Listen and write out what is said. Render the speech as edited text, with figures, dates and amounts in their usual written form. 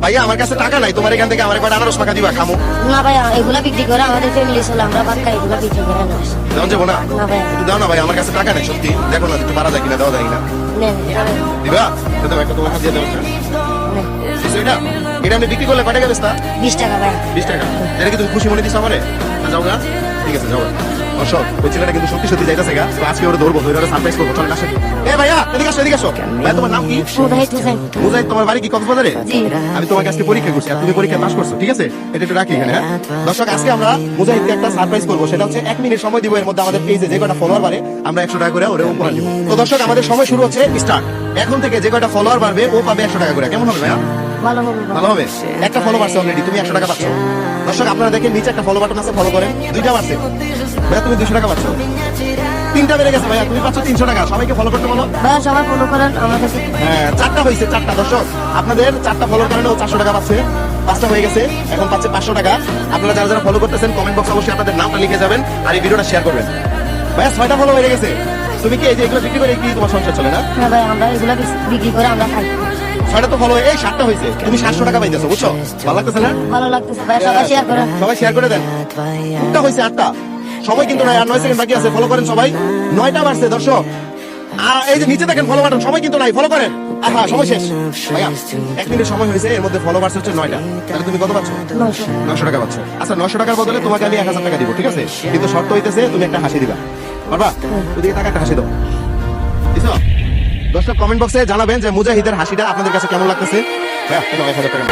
ভাইয়া আমার কাছে টাকা নাই, তোমার এখান থেকে আমার কয়টা আনারস পাকা দিবা, খামো। না ভাইয়া, এগুলা বিক্রি করে আমাদের ফ্যামিলি চলে, আমরা বাক্কা এগুলা বিক্রি করে না। দেওয়া যাবো না? না ভাইয়া। একটু দাও না ভাই, আমার কাছে টাকা নেই সত্যি, দেখো না একটু পারা যায় কিনা, দেওয়া যায় কিনা। নেন, দিবা? তো দাও, একটা তোমার হাত দিয়ে দেবো। নেন। এটা এটা আমি বিক্রি করলে কয় টাকা বেচতা? 20 টাকা ভাইয়া। 20 টাকা। এটা কি তুমি খুশি মনে দিছো আমারে? যাও গা, ঠিক আছে যাও। অশোক, ওই ছেলেটা কিন্তু সত্যি সত্যি যাইতেছে গা, তো আজকে ওরা ধরবো, ওরা সারপ্রাইজ করবো। চল আসেন। এ ভাইয়া, এদিকে আসো, এদিকে আসো। ভাই তোমার নাম কি? মুজাহিদ হোসেন। মুজাহিদ, তোমার বাড়ি কি কক্সবাজারে? জি। আমি তোমাকে আজকে পরীক্ষা করছি আর তুমি পরীক্ষা পাস করছো, ঠিক আছে? এটা একটু রাখি এখানে, হ্যাঁ? দর্শক, আজকে আমরা মুজাহিদকে একটা সারপ্রাইজ করবো, সেটা হচ্ছে 1 মিনিট সময় দিব, এর মধ্যে আমাদের পেজে যে কয়টা ফলোয়ার বাড়ে আমরা 100 টাকা করে ওরে উপহার দিব। তো দর্শক, আমাদের সময় শুরু হচ্ছে স্টার্ট। এখন থেকে যে কয়টা ফলোয়ার বাড়বে ও পাবে 100 টাকা করে। কেমন হবে ভাইয়া? ভালো হবে ভাইয়া। ভালো হবে। একটা ফলো বাড়ছে অলরেডি, তুমি 100 টাকা পাচ্ছ। দর্শক, আপনারা দেখেন নিচে একটা ফলো বাটন আছে, ফলো করেন। 2টা বাড়ছে ভাইয়া, তুমি 200 টাকা পাচ্ছ। 3টা বেড়ে গেছে ভাইয়া, তুমি পাচ্ছ 300 টাকা। সবাইকে ফলো করতে বলো। ভাইয়া সবাই ফলো করেন আমাদেরকে। হ্যাঁ, 4টা হয়েছে, 4টা। দর্শক, আপনাদের 4টা ফলোর কারণে ও 400 টাকা পাচ্ছে। 5টা হয়ে গেছে, এখন পাচ্ছে 500 টাকা। আপনারা যারা যারা ফলো করতেছেন কমেন্ট বক্সে অবশ্যই আপনাদের নামটা লিখে যাবেন আর এই ভিডিওটা শেয়ার করবেন। ভাইয়া 6টা ফলো হয়ে গেছে। তুমি কি এই যে এগুলো বিক্রি করে কি তোমার সংসার চলে না? না ভাই, আমরা এগুলা বিক্রি করে আমরা খাই। 6টা তো ফলো, এই 7টা হয়েছে, তুমি 700 টাকা পাইতেছো, বুঝছো? ভালো লাগতেছে না? ভালো লাগতেছে ভাই, সবাই শেয়ার করেন। সবাই শেয়ার করে দেন। 2টা হয়েছে, 8টা। সময় কিন্তু নাই, আর 9 সেকেন্ড বাকি আছে। ফলো করেন সবাই। 9টা বাড়ছে দর্শক। আর এই যে নিচে দেখেন ফলো বাটন, সময় কিন্তু নাই, ফলো করেন। আহা, সময় শেষ ভাইয়া। 1 মিনিট সময় হয়েছে, এর মধ্যে ফলো বাড়ছে হচ্ছে 9টা। তাহলে তুমি কত পাচ্ছ? 900 টাকা পাচ্ছ। আচ্ছা, 900 টাকার বদলে তোমাকে আমি 1000 টাকা দিব, ঠিক আছে? কিন্তু শর্ত হইতেছে তুমি একটা হাসি দিবা, পারবা? ওদিকে টাকা একটা হাসি দাও, দিছো? দর্শক, কমেন্ট বক্সে জানাবেন যে মুজাহিদের হাসিটা আপনাদের কাছে কেমন লাগতেছে। ভাইয়া, 1000 টাকা।